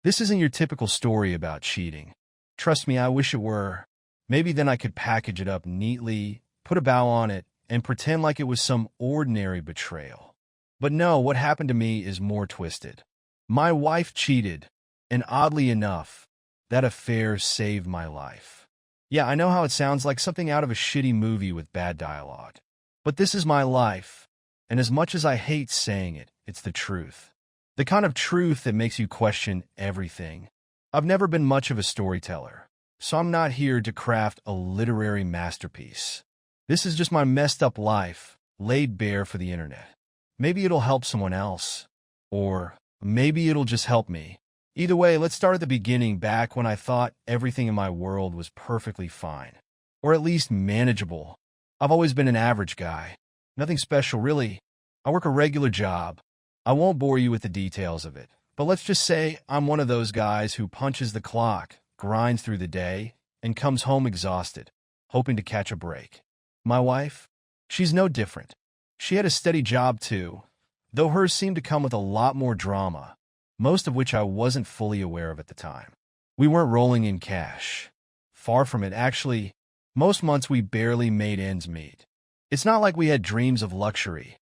This isn't your typical story about cheating. Trust me, I wish it were. Maybe then I could package it up neatly, put a bow on it, and pretend like it was some ordinary betrayal. But no, what happened to me is more twisted. My wife cheated, and oddly enough, that affair saved my life. Yeah, I know how it sounds like something out of a shitty movie with bad dialogue. But this is my life, and as much as I hate saying it, it's the truth. The kind of truth that makes you question everything. I've never been much of a storyteller, so I'm not here to craft a literary masterpiece. This is just my messed up life, laid bare for the internet. Maybe it'll help someone else, or maybe it'll just help me. Either way, let's start at the beginning, back when I thought everything in my world was perfectly fine, or at least manageable. I've always been an average guy. Nothing special, really. I work a regular job. I won't bore you with the details of it, but let's just say I'm one of those guys who punches the clock, grinds through the day, and comes home exhausted, hoping to catch a break. My wife? She's no different. She had a steady job too, though hers seemed to come with a lot more drama, most of which I wasn't fully aware of at the time. We weren't rolling in cash. Far from it, actually. Most months we barely made ends meet. It's not like we had dreams of luxury.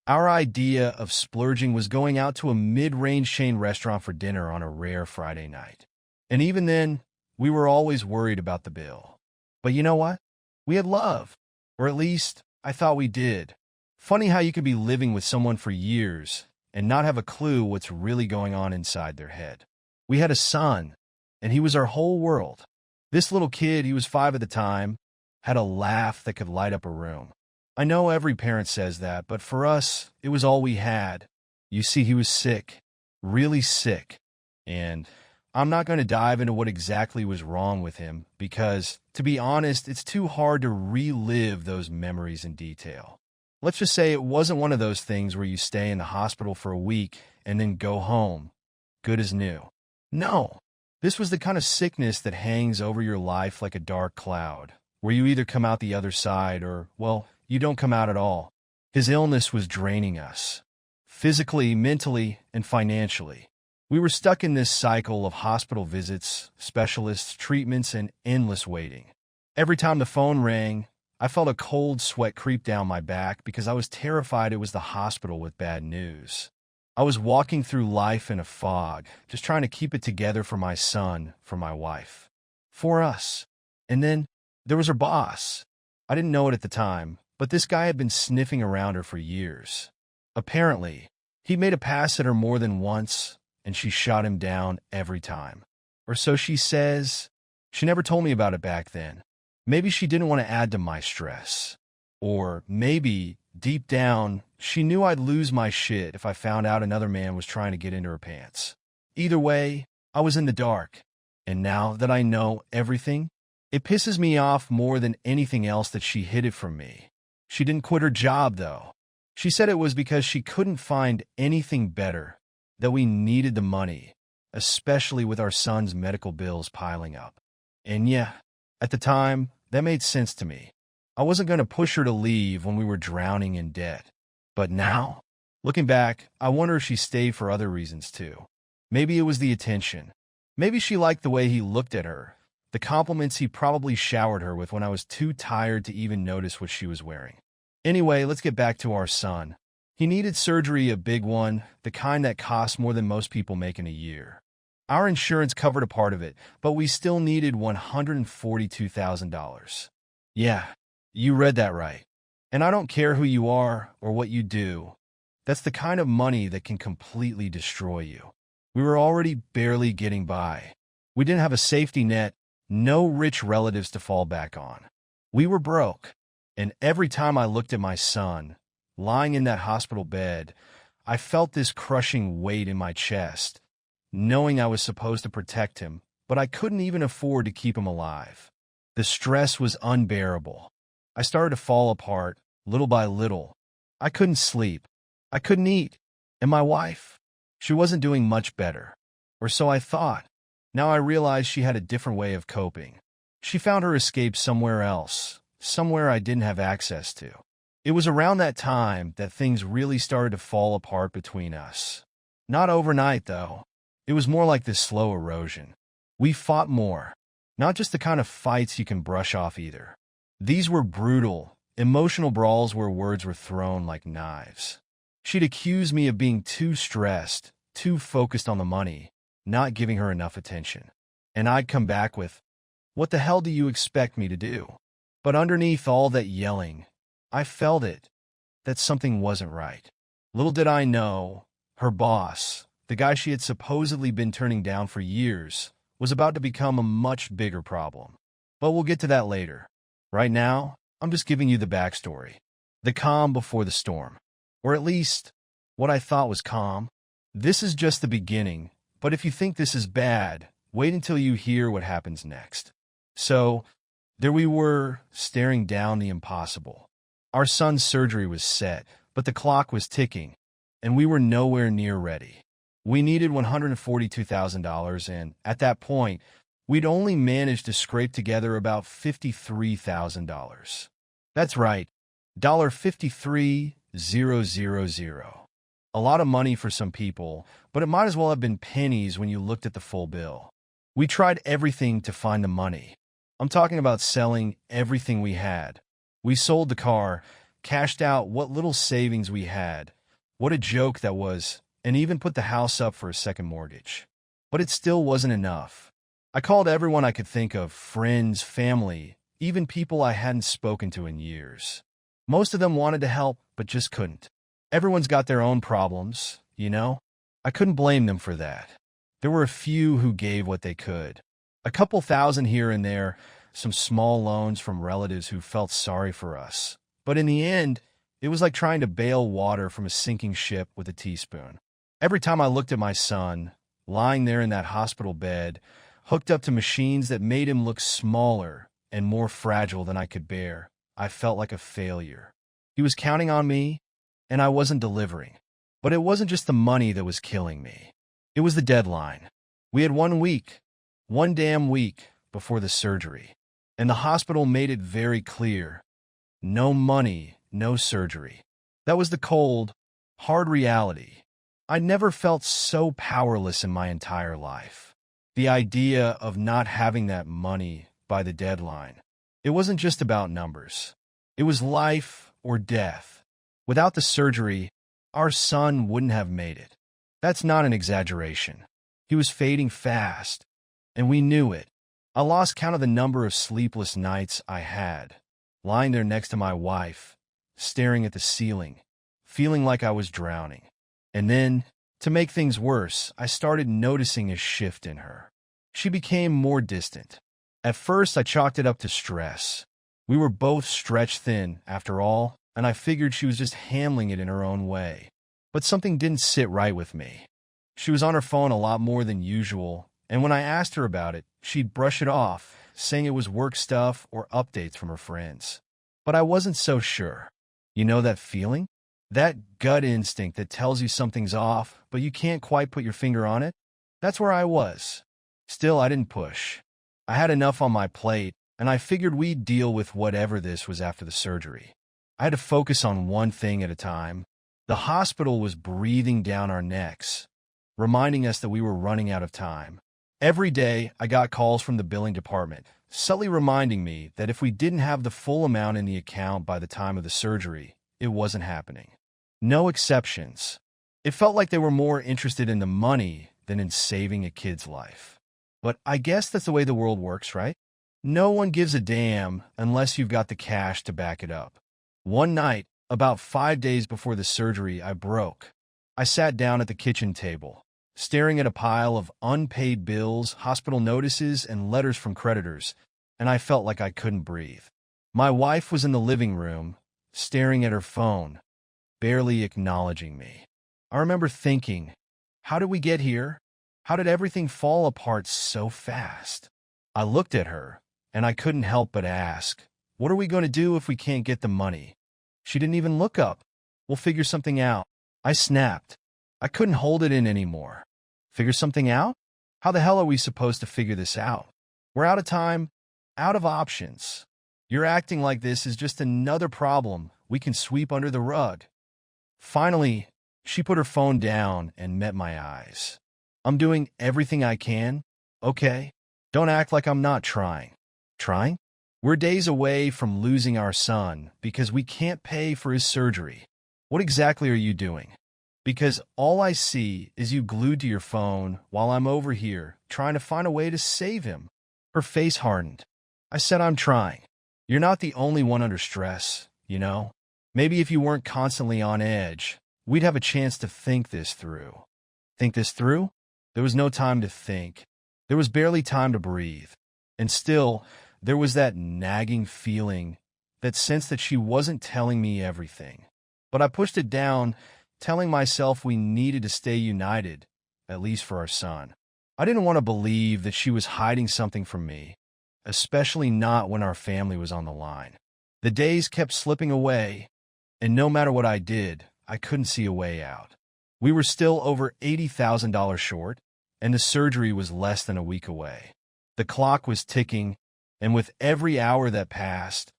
Our idea of splurging was going out to a mid-range chain restaurant for dinner on a rare Friday night. And even then, we were always worried about the bill. But you know what? We had love. Or at least, I thought we did. Funny how you could be living with someone for years and not have a clue what's really going on inside their head. We had a son, and he was our whole world. This little kid, he was 5 at the time, had a laugh that could light up a room. I know every parent says that, but for us, it was all we had. You see, he was sick, really sick, and I'm not going to dive into what exactly was wrong with him because, to be honest, it's too hard to relive those memories in detail. Let's just say it wasn't one of those things where you stay in the hospital for a week and then go home, good as new. No, this was the kind of sickness that hangs over your life like a dark cloud, where you either come out the other side or, well, you don't come out at all. His illness was draining us, physically, mentally, and financially. We were stuck in this cycle of hospital visits, specialists, treatments, and endless waiting. Every time the phone rang, I felt a cold sweat creep down my back because I was terrified it was the hospital with bad news. I was walking through life in a fog, just trying to keep it together for my son, for my wife, for us. And then there was her boss. I didn't know it at the time, but this guy had been sniffing around her for years. Apparently, he made a pass at her more than once, and she shot him down every time. Or so she says. She never told me about it back then. Maybe she didn't want to add to my stress. Or maybe, deep down, she knew I'd lose my shit if I found out another man was trying to get into her pants. Either way, I was in the dark. And now that I know everything, it pisses me off more than anything else that she hid it from me. She didn't quit her job, though. She said it was because she couldn't find anything better, that we needed the money, especially with our son's medical bills piling up. And yeah, at the time, that made sense to me. I wasn't going to push her to leave when we were drowning in debt. But now, looking back, I wonder if she stayed for other reasons too. Maybe it was the attention. Maybe she liked the way he looked at her, the compliments he probably showered her with when I was too tired to even notice what she was wearing. Anyway, let's get back to our son. He needed surgery, a big one, the kind that costs more than most people make in a year. Our insurance covered a part of it, but we still needed $142,000. Yeah, you read that right. And I don't care who you are or what you do. That's the kind of money that can completely destroy you. We were already barely getting by. We didn't have a safety net, no rich relatives to fall back on. We were broke. And every time I looked at my son, lying in that hospital bed, I felt this crushing weight in my chest, knowing I was supposed to protect him, but I couldn't even afford to keep him alive. The stress was unbearable. I started to fall apart, little by little. I couldn't sleep. I couldn't eat. And my wife? She wasn't doing much better. Or so I thought. Now I realized she had a different way of coping. She found her escape somewhere else, somewhere I didn't have access to. It was around that time that things really started to fall apart between us. Not overnight, though. It was more like this slow erosion. We fought more. Not just the kind of fights you can brush off either. These were brutal, emotional brawls where words were thrown like knives. She'd accuse me of being too stressed, too focused on the money, not giving her enough attention. And I'd come back with, "What the hell do you expect me to do?" But underneath all that yelling, I felt it, that something wasn't right. Little did I know, her boss, the guy she had supposedly been turning down for years, was about to become a much bigger problem. But we'll get to that later. Right now, I'm just giving you the backstory. The calm before the storm. Or at least, what I thought was calm. This is just the beginning, but if you think this is bad, wait until you hear what happens next. So, there we were, staring down the impossible. Our son's surgery was set, but the clock was ticking, and we were nowhere near ready. We needed $142,000, and at that point, we'd only managed to scrape together about $53,000. That's right, $53,000. A lot of money for some people, but it might as well have been pennies when you looked at the full bill. We tried everything to find the money. I'm talking about selling everything we had. We sold the car, cashed out what little savings we had. What a joke that was, and even put the house up for a second mortgage. But it still wasn't enough. I called everyone I could think of, friends, family, even people I hadn't spoken to in years. Most of them wanted to help, but just couldn't. Everyone's got their own problems, you know? I couldn't blame them for that. There were a few who gave what they could. A couple thousand here and there, some small loans from relatives who felt sorry for us. But in the end, it was like trying to bail water from a sinking ship with a teaspoon. Every time I looked at my son, lying there in that hospital bed, hooked up to machines that made him look smaller and more fragile than I could bear, I felt like a failure. He was counting on me, and I wasn't delivering. But it wasn't just the money that was killing me. It was the deadline. We had 1 week, one damn week, before the surgery. And the hospital made it very clear. No money, no surgery. That was the cold, hard reality. I never felt so powerless in my entire life. The idea of not having that money by the deadline. It wasn't just about numbers. It was life or death. Without the surgery, our son wouldn't have made it. That's not an exaggeration. He was fading fast, and we knew it. I lost count of the number of sleepless nights I had, lying there next to my wife, staring at the ceiling, feeling like I was drowning. And then, to make things worse, I started noticing a shift in her. She became more distant. At first, I chalked it up to stress. We were both stretched thin, after all, and I figured she was just handling it in her own way. But something didn't sit right with me. She was on her phone a lot more than usual, and when I asked her about it, she'd brush it off, saying it was work stuff or updates from her friends. But I wasn't so sure. You know that feeling? That gut instinct that tells you something's off, but you can't quite put your finger on it? That's where I was. Still, I didn't push. I had enough on my plate, and I figured we'd deal with whatever this was after the surgery. I had to focus on one thing at a time. The hospital was breathing down our necks, reminding us that we were running out of time. Every day, I got calls from the billing department, subtly reminding me that if we didn't have the full amount in the account by the time of the surgery, it wasn't happening. No exceptions. It felt like they were more interested in the money than in saving a kid's life. But I guess that's the way the world works, right? No one gives a damn unless you've got the cash to back it up. One night, about 5 days before the surgery, I broke. I sat down at the kitchen table, staring at a pile of unpaid bills, hospital notices, and letters from creditors, and I felt like I couldn't breathe. My wife was in the living room, staring at her phone, barely acknowledging me. I remember thinking, how did we get here? How did everything fall apart so fast? I looked at her, and I couldn't help but ask, what are we going to do if we can't get the money? She didn't even look up. We'll figure something out. I snapped. I couldn't hold it in anymore. Figure something out? How the hell are we supposed to figure this out? We're out of time, out of options. You're acting like this is just another problem we can sweep under the rug. Finally, she put her phone down and met my eyes. I'm doing everything I can. Okay? Don't act like I'm not trying. Trying? We're days away from losing our son because we can't pay for his surgery. What exactly are you doing? Because all I see is you glued to your phone while I'm over here trying to find a way to save him. Her face hardened. I said I'm trying. You're not the only one under stress, you know? Maybe if you weren't constantly on edge, we'd have a chance to think this through. Think this through? There was no time to think. There was barely time to breathe. And still, there was that nagging feeling, that sense that she wasn't telling me everything. But I pushed it down, telling myself we needed to stay united, at least for our son. I didn't want to believe that she was hiding something from me, especially not when our family was on the line. The days kept slipping away, and no matter what I did, I couldn't see a way out. We were still over $80,000 short, and the surgery was less than a week away. The clock was ticking, and with every hour that passed,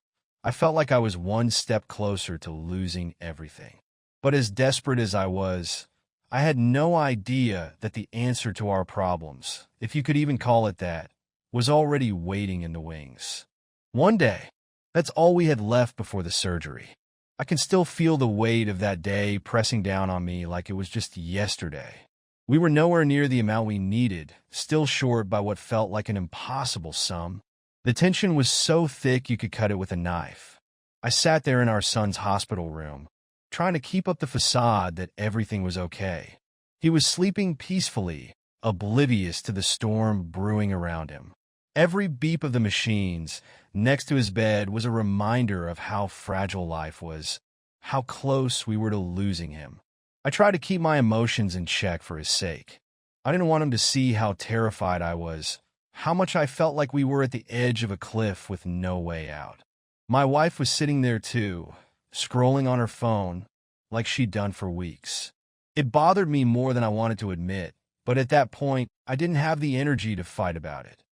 I felt like I was one step closer to losing everything. But as desperate as I was, I had no idea that the answer to our problems, if you could even call it that, was already waiting in the wings. One day, that's all we had left before the surgery. I can still feel the weight of that day pressing down on me like it was just yesterday. We were nowhere near the amount we needed, still short by what felt like an impossible sum. The tension was so thick you could cut it with a knife. I sat there in our son's hospital room, trying to keep up the facade that everything was okay. He was sleeping peacefully, oblivious to the storm brewing around him. Every beep of the machines next to his bed was a reminder of how fragile life was, how close we were to losing him. I tried to keep my emotions in check for his sake. I didn't want him to see how terrified I was, how much I felt like we were at the edge of a cliff with no way out. My wife was sitting there too, scrolling on her phone like she'd done for weeks. It bothered me more than I wanted to admit, but at that point, I didn't have the energy to fight about it.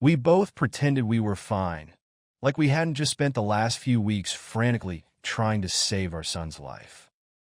We both pretended we were fine, like we hadn't just spent the last few weeks frantically trying to save our son's life.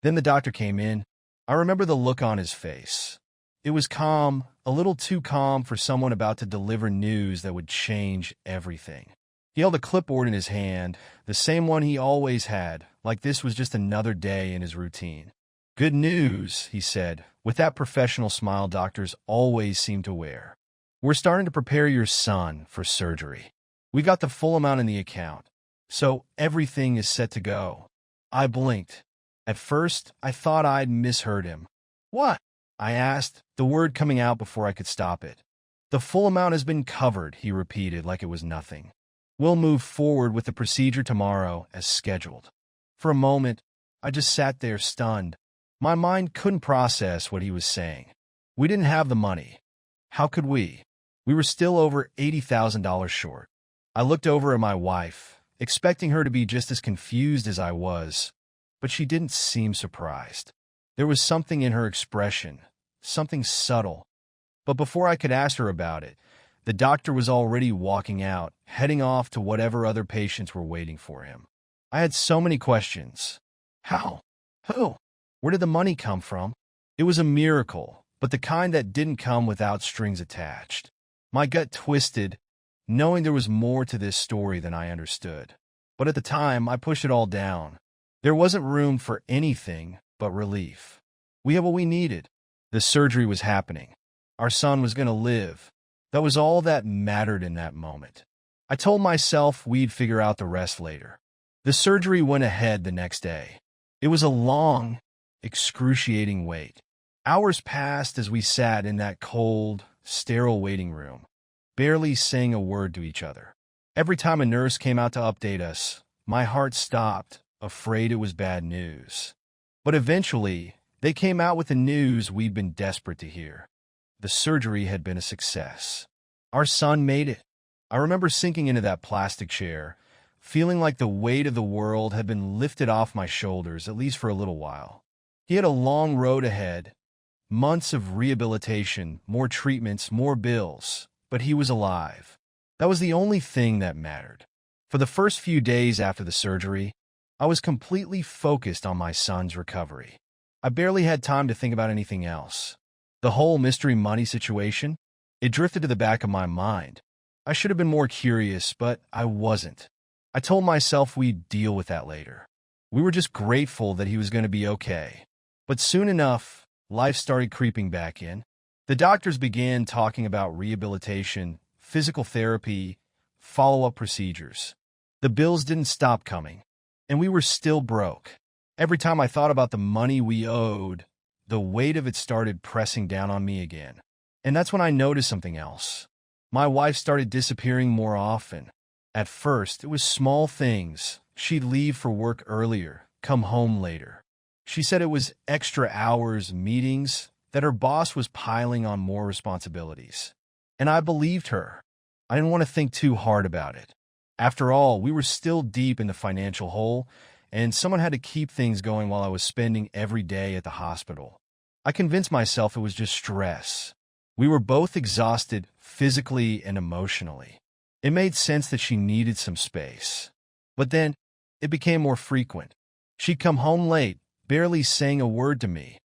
Then the doctor came in. I remember the look on his face. It was calm, a little too calm for someone about to deliver news that would change everything. He held a clipboard in his hand, the same one he always had, like this was just another day in his routine. "Good news," he said, with that professional smile doctors always seem to wear. "We're starting to prepare your son for surgery. We got the full amount in the account, so everything is set to go." I blinked. At first, I thought I'd misheard him. "What?" I asked, the word coming out before I could stop it. "The full amount has been covered," he repeated like it was nothing. "We'll move forward with the procedure tomorrow as scheduled." For a moment, I just sat there stunned. My mind couldn't process what he was saying. We didn't have the money. How could we? We were still over $80,000 short. I looked over at my wife, expecting her to be just as confused as I was, but she didn't seem surprised. There was something in her expression, something subtle. But before I could ask her about it, the doctor was already walking out, heading off to whatever other patients were waiting for him. I had so many questions. How? Who? Where did the money come from? It was a miracle, but the kind that didn't come without strings attached. My gut twisted, knowing there was more to this story than I understood. But at the time, I pushed it all down. There wasn't room for anything but relief. We had what we needed. The surgery was happening. Our son was going to live. That was all that mattered in that moment. I told myself we'd figure out the rest later. The surgery went ahead the next day. It was a long, excruciating wait. Hours passed as we sat in that cold, sterile waiting room, barely saying a word to each other. Every time a nurse came out to update us, my heart stopped, afraid it was bad news. But eventually, they came out with the news we'd been desperate to hear. The surgery had been a success. Our son made it. I remember sinking into that plastic chair, feeling like the weight of the world had been lifted off my shoulders, at least for a little while. He had a long road ahead, months of rehabilitation, more treatments, more bills, but he was alive. That was the only thing that mattered. For the first few days after the surgery, I was completely focused on my son's recovery. I barely had time to think about anything else. The whole mystery money situation, it drifted to the back of my mind. I should have been more curious, but I wasn't. I told myself we'd deal with that later. We were just grateful that he was going to be okay. But soon enough, life started creeping back in. The doctors began talking about rehabilitation, physical therapy, follow-up procedures. The bills didn't stop coming, and we were still broke. Every time I thought about the money we owed, the weight of it started pressing down on me again. And that's when I noticed something else. My wife started disappearing more often. At first, it was small things. She'd leave for work earlier, come home later. She said it was extra hours, meetings, that her boss was piling on more responsibilities. And I believed her. I didn't want to think too hard about it. After all, we were still deep in the financial hole, and someone had to keep things going while I was spending every day at the hospital. I convinced myself it was just stress. We were both exhausted physically and emotionally. It made sense that she needed some space. But then, it became more frequent. She'd come home late, barely saying a word to me,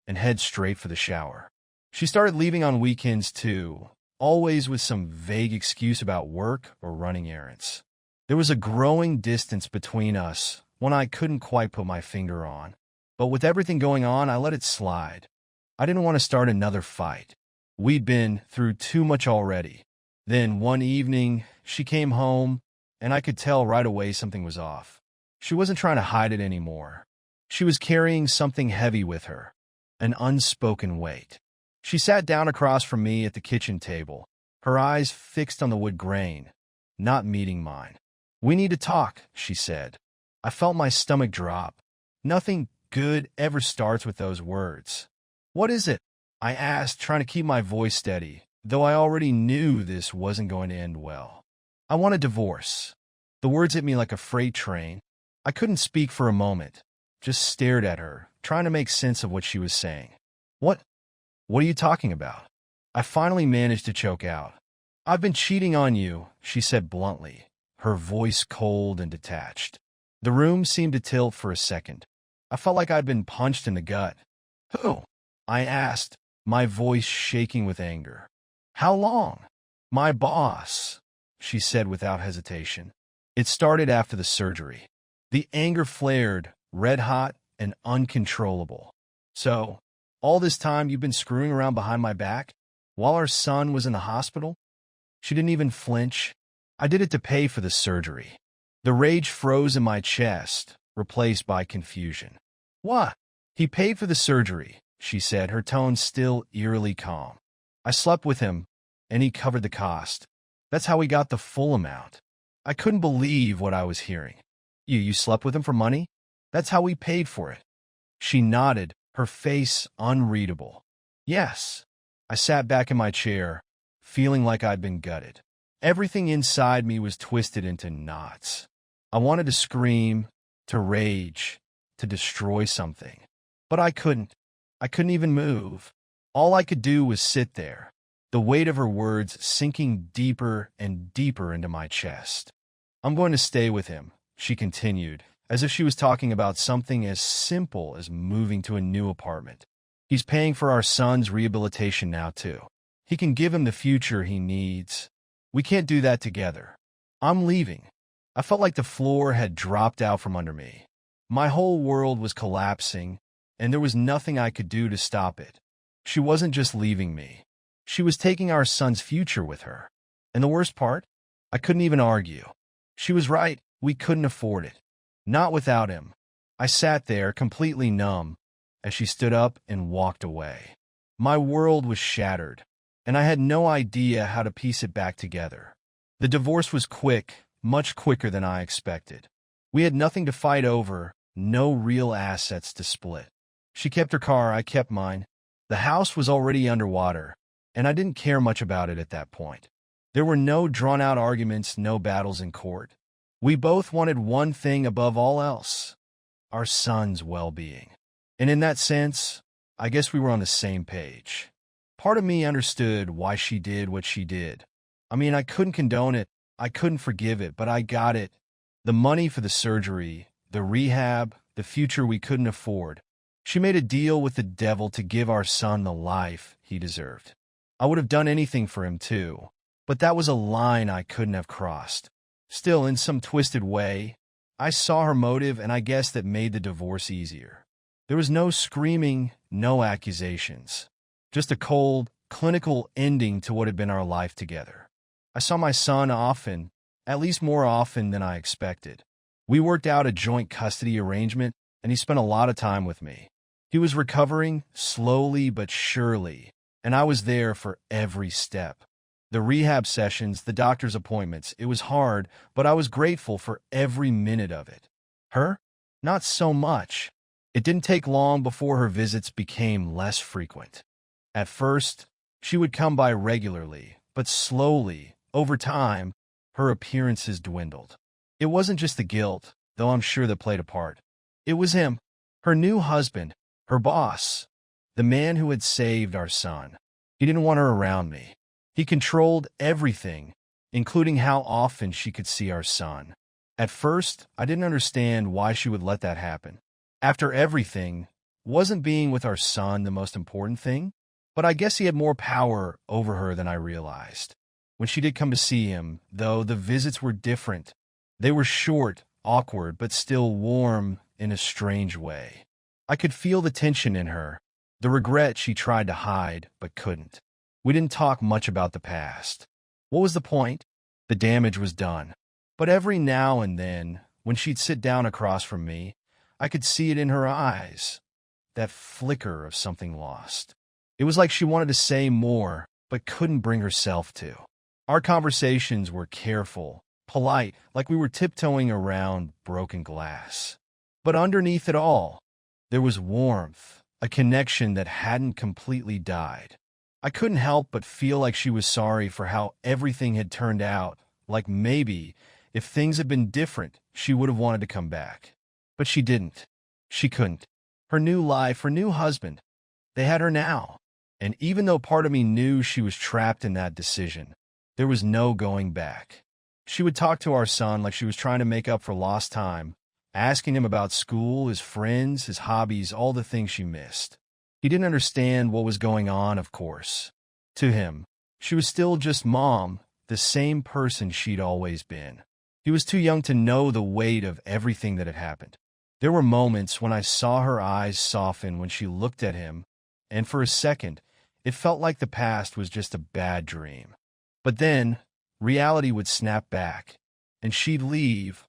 and head straight for the shower. She started leaving on weekends too, always with some vague excuse about work or running errands. There was a growing distance between us, one I couldn't quite put my finger on. But with everything going on, I let it slide. I didn't want to start another fight. We'd been through too much already. Then one evening, she came home, and I could tell right away something was off. She wasn't trying to hide it anymore. She was carrying something heavy with her, an unspoken weight. She sat down across from me at the kitchen table, her eyes fixed on the wood grain, not meeting mine. "We need to talk," she said. I felt my stomach drop. Nothing good ever starts with those words. "What is it?" I asked, trying to keep my voice steady, though I already knew this wasn't going to end well. "I want a divorce." The words hit me like a freight train. I couldn't speak for a moment, just stared at her, trying to make sense of what she was saying. What are you talking about?" I finally managed to choke out. "I've been cheating on you," she said bluntly, her voice cold and detached. The room seemed to tilt for a second. I felt like I'd been punched in the gut. "Who?" I asked, my voice shaking with anger. "How long?" "My boss," she said without hesitation. "It started after the surgery." The anger flared, red-hot and uncontrollable. "So, all this time you've been screwing around behind my back? While our son was in the hospital?" She didn't even flinch. "I did it to pay for the surgery." The rage froze in my chest, replaced by confusion. "What?" "He paid for the surgery," she said, her tone still eerily calm. "I slept with him, and he covered the cost. That's how we got the full amount." I couldn't believe what I was hearing. You slept with him for money? That's how we paid for it." She nodded, her face unreadable. "Yes." I sat back in my chair, feeling like I'd been gutted. Everything inside me was twisted into knots. I wanted to scream, to rage, to destroy something. But I couldn't. I couldn't even move. All I could do was sit there, the weight of her words sinking deeper and deeper into my chest. "I'm going to stay with him," she continued, as if she was talking about something as simple as moving to a new apartment. "He's paying for our son's rehabilitation now, too. He can give him the future he needs. We can't do that together. I'm leaving." I felt like the floor had dropped out from under me. My whole world was collapsing, and there was nothing I could do to stop it. She wasn't just leaving me. She was taking our son's future with her. And the worst part? I couldn't even argue. She was right. We couldn't afford it. Not without him. I sat there, completely numb, as she stood up and walked away. My world was shattered, and I had no idea how to piece it back together. The divorce was quick, much quicker than I expected. We had nothing to fight over, no real assets to split. She kept her car, I kept mine. The house was already underwater, and I didn't care much about it at that point. There were no drawn-out arguments, no battles in court. We both wanted one thing above all else: our son's well-being. And in that sense, I guess we were on the same page. Part of me understood why she did what she did. I mean, I couldn't condone it, I couldn't forgive it, but I got it. The money for the surgery, the rehab, the future we couldn't afford. She made a deal with the devil to give our son the life he deserved. I would have done anything for him too, but that was a line I couldn't have crossed. Still, in some twisted way, I saw her motive, and I guess that made the divorce easier. There was no screaming, no accusations. Just a cold, clinical ending to what had been our life together. I saw my son often, at least more often than I expected. We worked out a joint custody arrangement, and he spent a lot of time with me. He was recovering, slowly but surely, and I was there for every step. The rehab sessions, the doctor's appointments, it was hard, but I was grateful for every minute of it. Her? Not so much. It didn't take long before her visits became less frequent. At first, she would come by regularly, but slowly, over time, her appearances dwindled. It wasn't just the guilt, though I'm sure that played a part. It was him, her new husband, her boss, the man who had saved our son. He didn't want her around me. He controlled everything, including how often she could see our son. At first, I didn't understand why she would let that happen. After everything, wasn't being with our son the most important thing? But I guess he had more power over her than I realized. When she did come to see him, though, the visits were different. They were short, awkward, but still warm in a strange way. I could feel the tension in her, the regret she tried to hide but couldn't. We didn't talk much about the past. What was the point? The damage was done. But every now and then, when she'd sit down across from me, I could see it in her eyes, that flicker of something lost. It was like she wanted to say more, but couldn't bring herself to. Our conversations were careful, polite, like we were tiptoeing around broken glass. But underneath it all, there was warmth, a connection that hadn't completely died. I couldn't help but feel like she was sorry for how everything had turned out, like maybe, if things had been different, she would have wanted to come back. But she didn't. She couldn't. Her new life, her new husband, they had her now. And even though part of me knew she was trapped in that decision, there was no going back. She would talk to our son like she was trying to make up for lost time, asking him about school, his friends, his hobbies, all the things she missed. He didn't understand what was going on, of course. To him, she was still just mom, the same person she'd always been. He was too young to know the weight of everything that had happened. There were moments when I saw her eyes soften when she looked at him, and for a second, it felt like the past was just a bad dream. But then, reality would snap back, and she'd leave,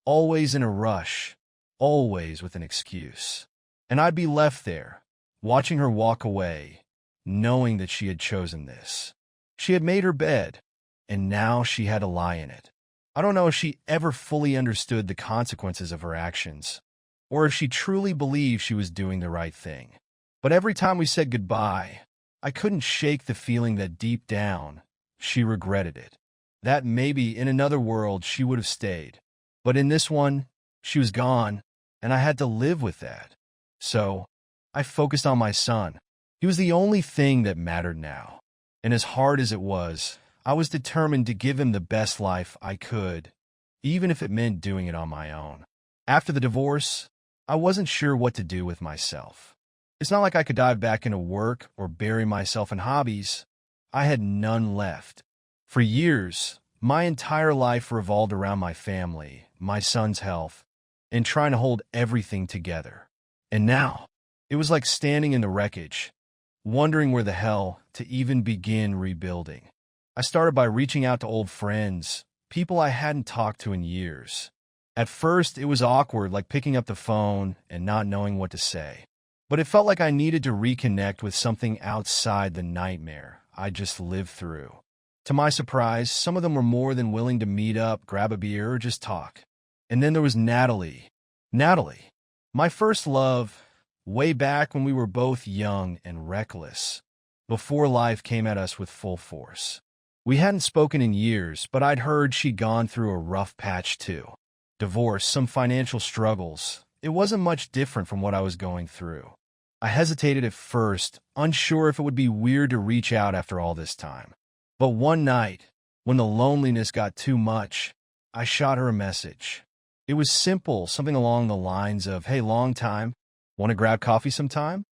always in a rush, always with an excuse. And I'd be left there, watching her walk away, knowing that she had chosen this. She had made her bed, and now she had to lie in it. I don't know if she ever fully understood the consequences of her actions, or if she truly believed she was doing the right thing. But every time we said goodbye, I couldn't shake the feeling that deep down, she regretted it. That maybe in another world she would have stayed. But in this one, she was gone, and I had to live with that. So, I focused on my son. He was the only thing that mattered now. And as hard as it was, I was determined to give him the best life I could, even if it meant doing it on my own. After the divorce, I wasn't sure what to do with myself. It's not like I could dive back into work or bury myself in hobbies. I had none left. For years, my entire life revolved around my family, my son's health, and trying to hold everything together. And now, it was like standing in the wreckage, wondering where the hell to even begin rebuilding. I started by reaching out to old friends, people I hadn't talked to in years. At first, it was awkward, like picking up the phone and not knowing what to say. But it felt like I needed to reconnect with something outside the nightmare I just lived through. To my surprise, some of them were more than willing to meet up, grab a beer, or just talk. And then there was Natalie. Natalie, my first love, way back when we were both young and reckless, before life came at us with full force. We hadn't spoken in years, but I'd heard she'd gone through a rough patch too. Divorce, some financial struggles. It wasn't much different from what I was going through. I hesitated at first, unsure if it would be weird to reach out after all this time. But one night, when the loneliness got too much, I shot her a message. It was simple, something along the lines of, "Hey, long time. Want to grab coffee sometime?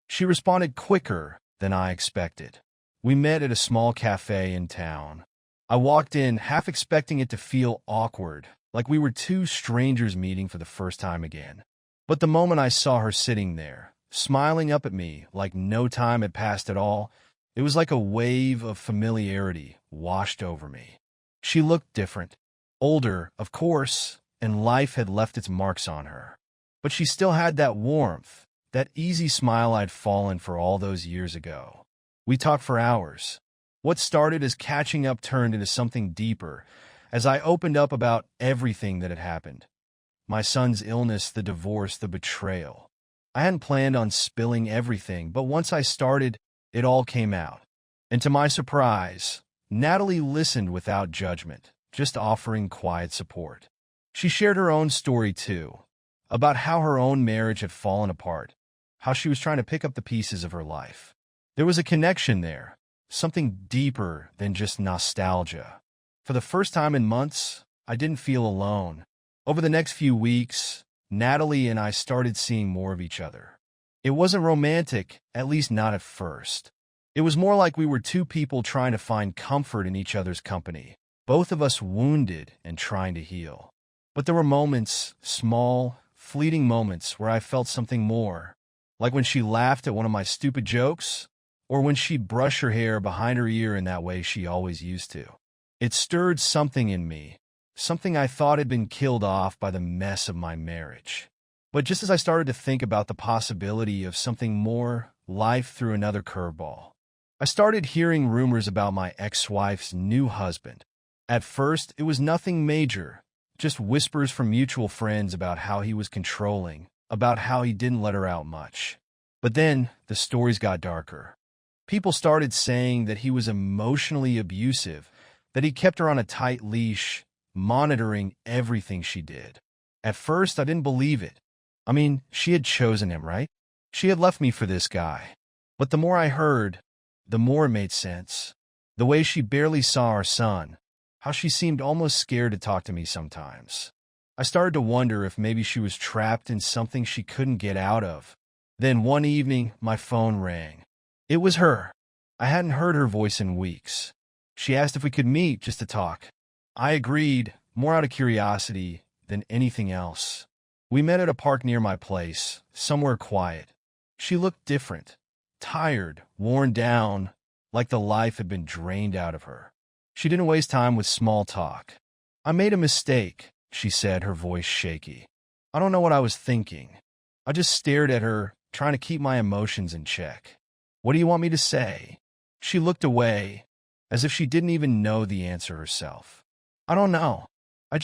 She responded quicker than I expected. We met at a small cafe in town. I walked in, half expecting it to feel awkward, like we were two strangers meeting for the first time again. But the moment I saw her sitting there, smiling up at me like no time had passed at all, it was like a wave of familiarity washed over me. She looked different, older, of course, and life had left its marks on her. But she still had that warmth, that easy smile I'd fallen for all those years ago. We talked for hours. What started as catching up turned into something deeper, as I opened up about everything that had happened. My son's illness, the divorce, the betrayal. I hadn't planned on spilling everything, but once I started, it all came out. And to my surprise, Natalie listened without judgment, just offering quiet support. She shared her own story too, about how her own marriage had fallen apart, how she was trying to pick up the pieces of her life. There was a connection there, something deeper than just nostalgia. For the first time in months, I didn't feel alone. Over the next few weeks, Natalie and I started seeing more of each other. It wasn't romantic, at least not at first. It was more like we were two people trying to find comfort in each other's company, both of us wounded and trying to heal. But there were moments, small, fleeting moments, where I felt something more, like when she laughed at one of my stupid jokes, or when she'd brush her hair behind her ear in that way she always used to. It stirred something in me, something I thought had been killed off by the mess of my marriage. But just as I started to think about the possibility of something more, life threw another curveball. I started hearing rumors about my ex-wife's new husband. At first, it was nothing major, just whispers from mutual friends about how he was controlling, about how he didn't let her out much. But then, the stories got darker. People started saying that he was emotionally abusive, that he kept her on a tight leash, monitoring everything she did. At first, I didn't believe it. I mean, she had chosen him, right? She had left me for this guy. But the more I heard, the more it made sense. The way she barely saw our son, how she seemed almost scared to talk to me sometimes. I started to wonder if maybe she was trapped in something she couldn't get out of. Then one evening, my phone rang. It was her. I hadn't heard her voice in weeks. She asked if we could meet just to talk. I agreed, more out of curiosity than anything else. We met at a park near my place, somewhere quiet. She looked different, tired, worn down, like the life had been drained out of her. She didn't waste time with small talk. "I made a mistake," she said, her voice shaky. I don't know what I was thinking. I just stared at her, trying to keep my emotions in check. "What do you want me to say?" She looked away, as if she didn't even know the answer herself. "I don't know. I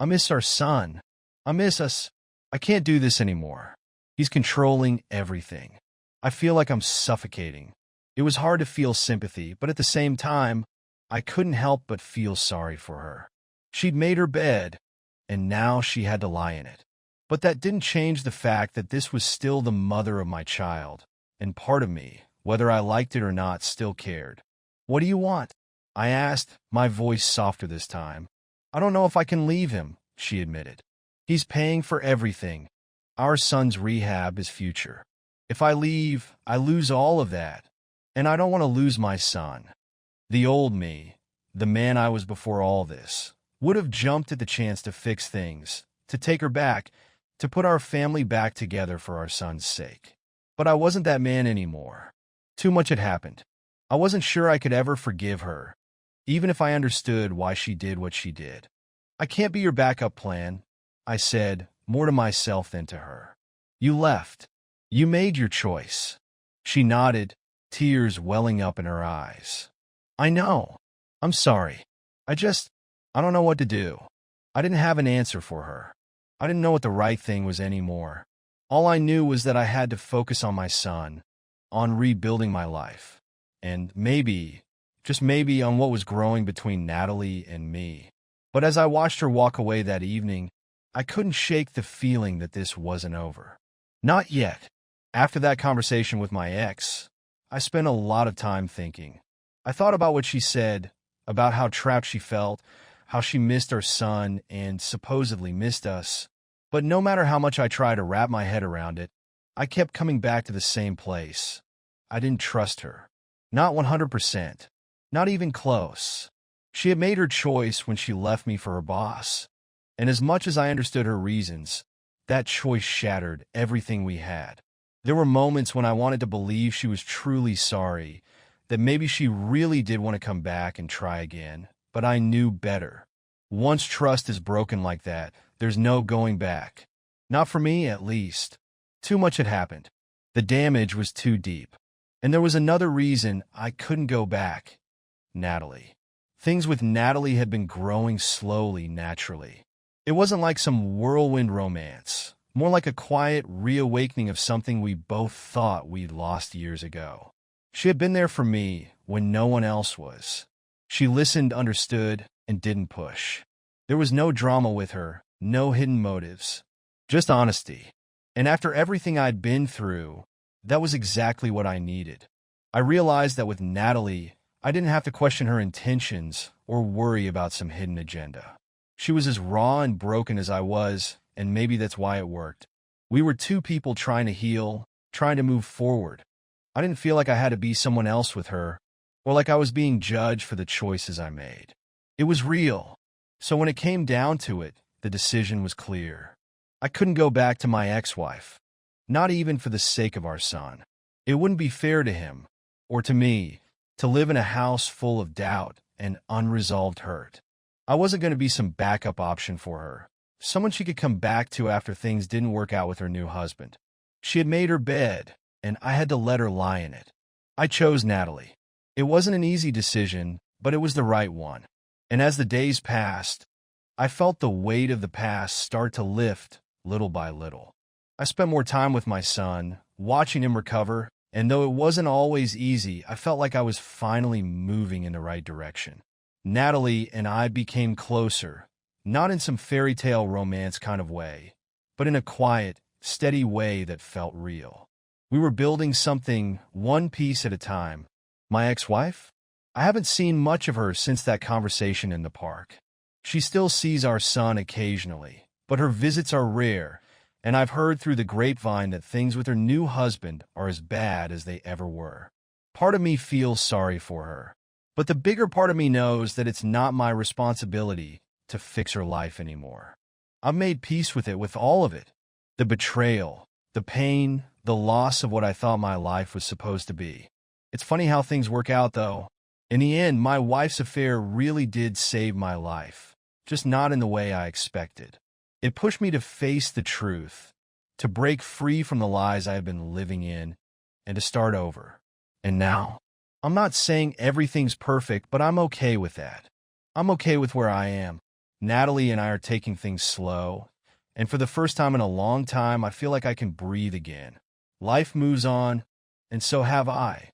miss our son. I miss us. I can't do this anymore. He's controlling everything. I feel like I'm suffocating." It was hard to feel sympathy, but at the same time, I couldn't help but feel sorry for her. She'd made her bed, and now she had to lie in it. But that didn't change the fact that this was still the mother of my child, and part of me, whether I liked it or not, still cared. "What do you want?" I asked, my voice softer this time. "I don't know if I can leave him," she admitted. "He's paying for everything. Our son's rehab, his future. If I leave, I lose all of that. And I don't want to lose my son." The old me, the man I was before all this, would have jumped at the chance to fix things, to take her back, to put our family back together for our son's sake. But I wasn't that man anymore. Too much had happened. I wasn't sure I could ever forgive her, even if I understood why she did what she did. "I can't be your backup plan," I said, more to myself than to her. "You left. You made your choice." She nodded, tears welling up in her eyes. "I know. I'm sorry. I don't know what to do." I didn't have an answer for her. I didn't know what the right thing was anymore. All I knew was that I had to focus on my son, on rebuilding my life, and maybe, just maybe, on what was growing between Natalie and me. But as I watched her walk away that evening, I couldn't shake the feeling that this wasn't over. Not yet. After that conversation with my ex, I spent a lot of time thinking. I thought about what she said, about how trapped she felt, how she missed our son and supposedly missed us. But no matter how much I tried to wrap my head around it, I kept coming back to the same place. I didn't trust her. Not 100%. Not even close. She had made her choice when she left me for her boss. And as much as I understood her reasons, that choice shattered everything we had. There were moments when I wanted to believe she was truly sorry, that maybe she really did want to come back and try again, but I knew better. Once trust is broken like that, there's no going back. Not for me, at least. Too much had happened. The damage was too deep. And there was another reason I couldn't go back. Natalie. Things with Natalie had been growing slowly, naturally. It wasn't like some whirlwind romance, more like a quiet reawakening of something we both thought we'd lost years ago. She had been there for me when no one else was. She listened, understood, and didn't push. There was no drama with her, no hidden motives, just honesty. And after everything I'd been through, that was exactly what I needed. I realized that with Natalie, I didn't have to question her intentions or worry about some hidden agenda. She was as raw and broken as I was, and maybe that's why it worked. We were two people trying to heal, trying to move forward. I didn't feel like I had to be someone else with her, or like I was being judged for the choices I made. It was real. So when it came down to it, the decision was clear. I couldn't go back to my ex-wife, not even for the sake of our son. It wouldn't be fair to him, or to me, to live in a house full of doubt and unresolved hurt. I wasn't going to be some backup option for her, someone she could come back to after things didn't work out with her new husband. She had made her bed, and I had to let her lie in it. I chose Natalie. It wasn't an easy decision, but it was the right one. And as the days passed, I felt the weight of the past start to lift little by little. I spent more time with my son, watching him recover, and though it wasn't always easy, I felt like I was finally moving in the right direction. Natalie and I became closer, not in some fairy tale romance kind of way, but in a quiet, steady way that felt real. We were building something one piece at a time. My ex-wife? I haven't seen much of her since that conversation in the park. She still sees our son occasionally, but her visits are rare, and I've heard through the grapevine that things with her new husband are as bad as they ever were. Part of me feels sorry for her, but the bigger part of me knows that it's not my responsibility to fix her life anymore. I've made peace with it, with all of it. The betrayal, the pain, the loss of what I thought my life was supposed to be. It's funny how things work out, though. In the end, my wife's affair really did save my life, just not in the way I expected. It pushed me to face the truth, to break free from the lies I had been living in, and to start over. And now, I'm not saying everything's perfect, but I'm okay with that. I'm okay with where I am. Natalie and I are taking things slow, and for the first time in a long time, I feel like I can breathe again. Life moves on, and so have I.